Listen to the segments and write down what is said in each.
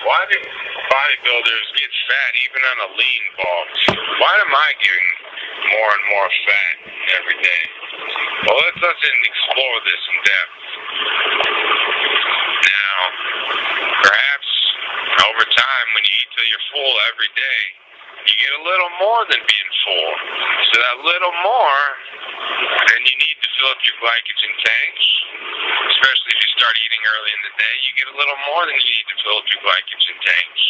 Why do bodybuilders get fat even on a lean bulk? Why am I getting more and more fat every day? Well, let's explore this in depth. Now, perhaps over time, when you eat till you're full every day, you get a little more than being full. So that little more, then you need to fill up your glycogen tanks. Especially if you start eating early in the day, you get a little more than you need to fill up your glycogen tanks.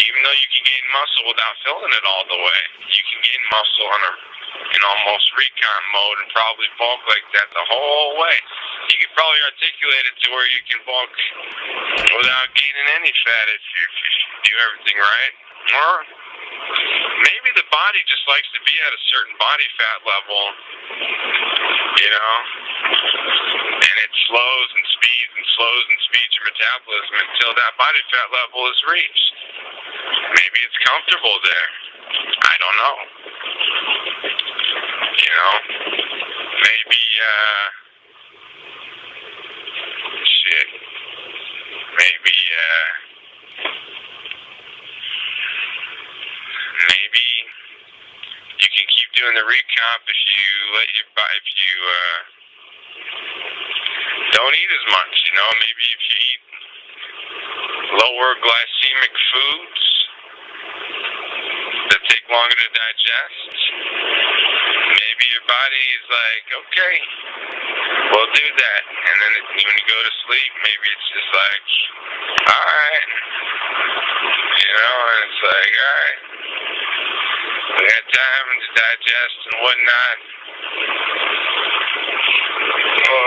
Even though you can gain muscle without filling it all the way, you can gain muscle in almost recon mode and probably bulk like that the whole way. You can probably articulate it to where you can bulk without gaining any fat if you do everything right. Or maybe the body just likes to be at a certain body fat level, you know, and it slows and speeds your metabolism until that body fat level is reached. Maybe it's comfortable there. I don't know. You know, maybe, maybe you can keep doing the recomp if you don't eat as much, you know. Maybe if you eat lower glycemic foods that take longer to digest, maybe your body is like, okay, we'll do that. And then when you go to sleep, maybe it's just like, alright, you know, and it's like, alright, we had time to digest and whatnot. Well,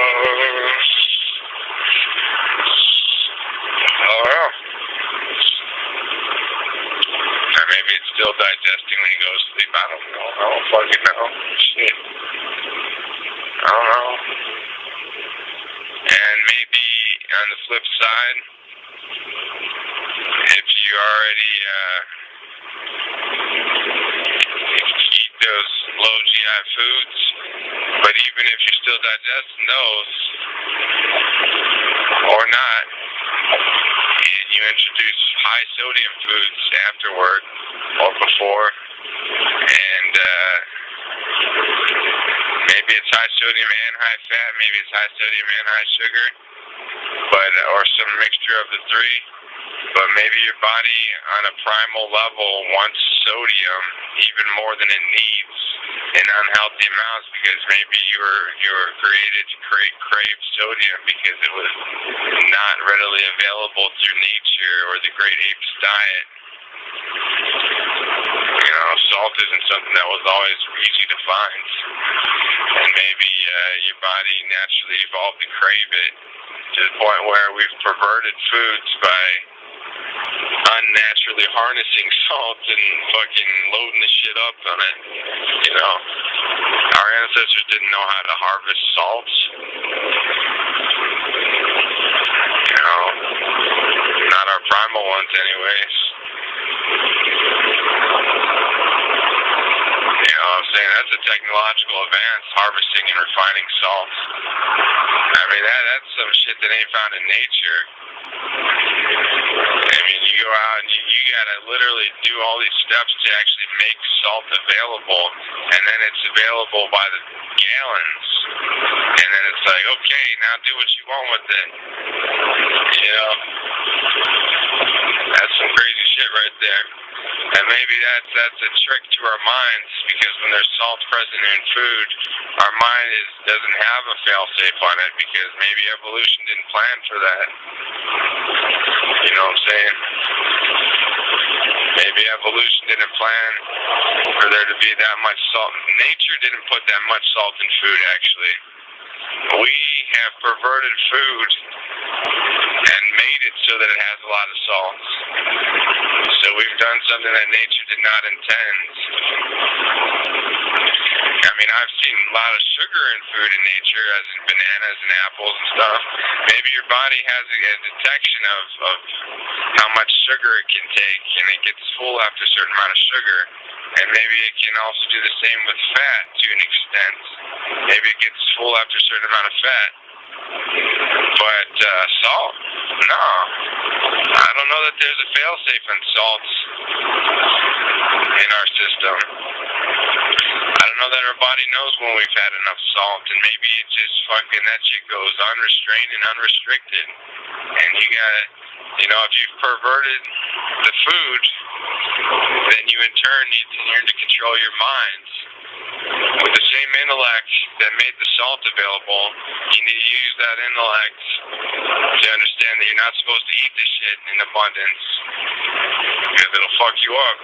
or maybe it's still digesting when you go to sleep. I don't know. I don't fucking know. Shit. I don't know. And maybe on the flip side, if you already eat those low GI foods, but even if you're still digesting those, or not, and you introduce high sodium foods afterward or before, and maybe it's high sodium and high fat, maybe it's high sodium and high sugar, but or some mixture of the three. But maybe your body on a primal level wants sodium even more than it needs in unhealthy amounts, because maybe you were created to crave sodium because it was not readily available through nature or the great apes diet. You know, salt isn't something that was always easy to find, and maybe your body naturally evolved to crave it to the point where we've perverted foods by unnaturally harnessing salt and fucking loading the shit up on it. You know, our ancestors didn't know how to harvest salt. You know, not our primal ones anyways. You know what I'm saying? That's a technological advance, harvesting and refining salt. I mean, that's some shit that ain't found in nature. I mean, you go out and you gotta literally do all these steps to actually make salt available, and then it's available by the gallons, and then it's like, okay, now do what you want with it. You know, that's some crazy shit right there. And maybe that's a trick to our minds, because when there's salt present in food, our mind doesn't have a fail-safe on it, because maybe evolution didn't plan for that. You know what I'm saying? Maybe evolution didn't plan for there to be that much salt. Nature didn't put that much salt in food, actually. We have perverted food and made it so that it has a lot of salt. So we've done something that nature did not intend. I mean, I've seen a lot of sugar in food in nature, as in bananas and apples and stuff. Maybe your body has a detection of how much sugar it can take, and it gets full after a certain amount of sugar. And maybe it can also do the same with fat to an extent. Maybe it gets full after a certain amount of fat. But salt? No. I don't know know that there's a fail-safe on salts in our system. I don't know that our body knows when we've had enough salt, and maybe it just fucking, that shit goes unrestrained and unrestricted. And you gotta, if you've perverted the food, then you in turn need to learn to control your minds. With the same intellect that made the salt available, you need to use that intellect to understand that you're not supposed to eat this shit in abundance, because it'll fuck you up.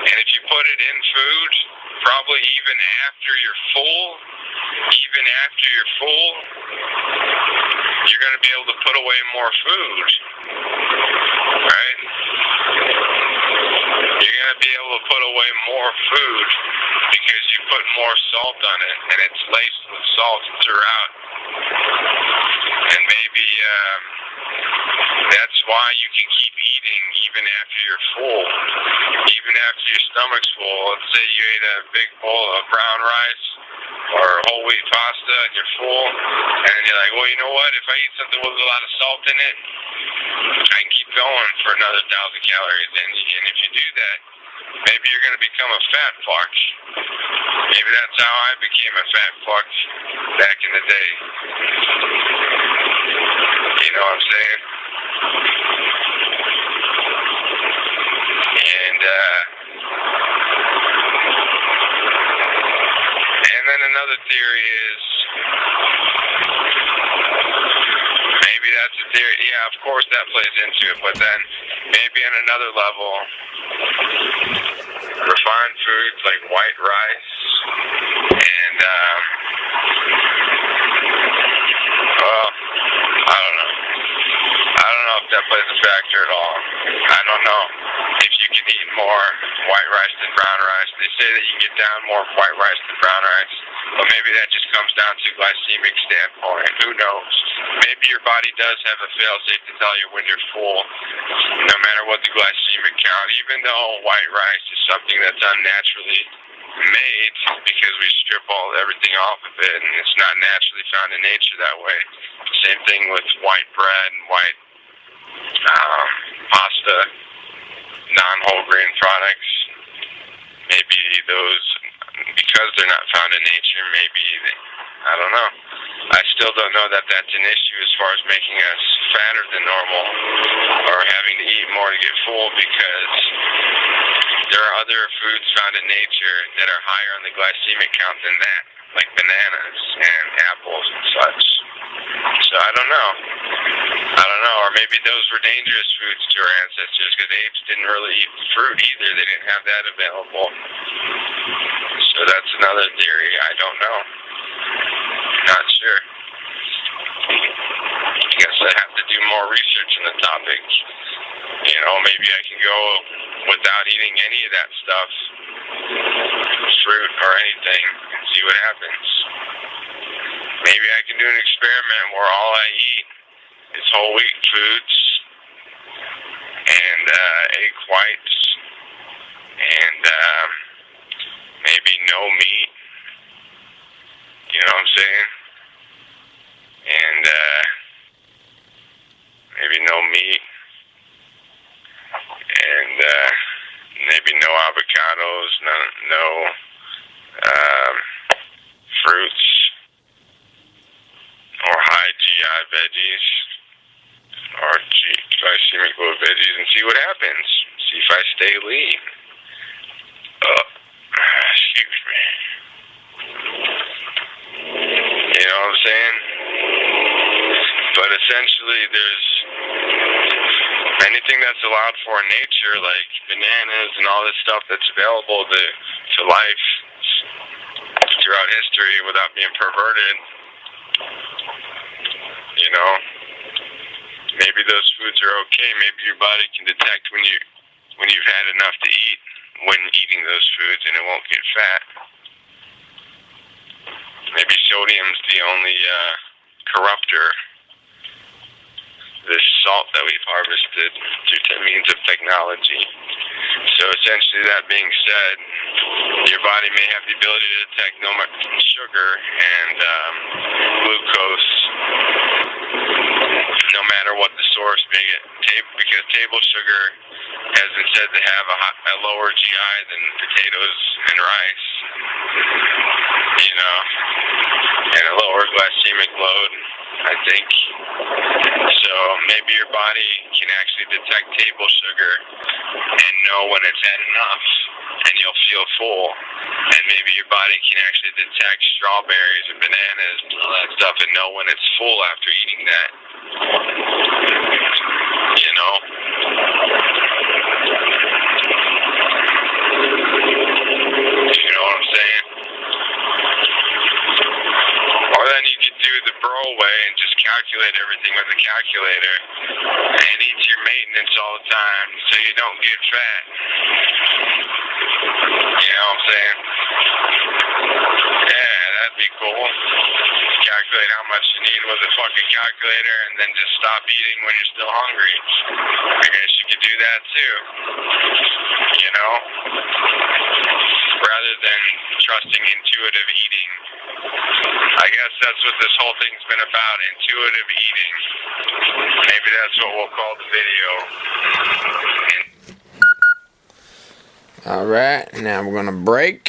And if you put it in food, probably even after you're full, you're going to be able to put away more food, right? You're going to be able to put away more food because you put more salt on it, and it's laced with salt throughout. And maybe that's why you can keep eating even after you're full, even after your stomach's full. Let's say you ate a big bowl of brown rice or whole wheat pasta and you're full, and you're like, well, you know what? If I eat something with a lot of salt in it, I can keep going for another 1,000 calories. And if you do that, maybe you're going to become a fat fuck. Maybe that's how I became a fat fuck back in the day. You know what I'm saying? And then another theory is, maybe that's a theory. Yeah, of course that plays into it, but then maybe on another level, refined foods like white rice and I don't know if that plays a factor at all. I don't know if you can eat more white rice than brown rice. They say that you get down more white rice than brown rice, but maybe that just comes down to glycemic standpoint. Who knows? Maybe your body does have a fail-safe to tell you when you're full, no matter what the glycemic count, even though white rice is something that's unnaturally made because we strip everything off of it, and it's not naturally found in nature that way. Same thing with white bread and white pasta, non-whole grain products. Maybe those, because they're not found in nature, I don't know. I still don't know that that's an issue as far as making us fatter than normal or having to eat more to get full, because there are other foods found in nature that are higher on the glycemic count than that, like bananas and apples and such. So I don't know. Or maybe those were dangerous foods to our ancestors, because apes didn't really eat fruit either. They didn't have that available. So that's another theory. I don't know. Not sure. I guess I have to do more research on the topic. Maybe I can go without eating any of that stuff, fruit or anything, and see what happens. Maybe I can do an experiment where all I eat is whole wheat foods and egg whites and maybe no meat. You know what I'm saying? And maybe no meat. And maybe no avocados, no fruits, or high GI veggies, or glycemic low veggies, and see what happens. See if I stay lean. Excuse me. You know what I'm saying? But essentially, there's anything that's allowed for in nature, like bananas and all this stuff that's available to life throughout history without being perverted. Maybe those foods are okay. Maybe your body can detect when you've had enough to eat when eating those foods, and it won't get fat. Maybe sodium's the only corruptor. This salt that we've harvested through means of technology. So essentially, that being said, Your body may have the ability to detect sugar and glucose, no matter what the source may be, because table sugar has been said to have a lower GI than potatoes and rice, you know, and a lower glycemic load, I think. So maybe your body can actually detect table sugar and know when it's had enough, and you'll feel full. And maybe your body can actually detect strawberries and bananas and all that stuff and know when it's full after eating that. You know? You know what I'm saying? Or then you could do the bro way and just calculate everything with a calculator and eat your maintenance all the time so you don't get fat. You know what I'm saying? Yeah, that'd be cool. Calculate how much you need with a fucking calculator and then just stop eating when you're still hungry. I guess you could do that too. You know? Rather than trusting intuitive eating. I guess that's what this whole thing's been about, intuitive eating. Maybe that's what we'll call the video. Alright, now we're gonna break.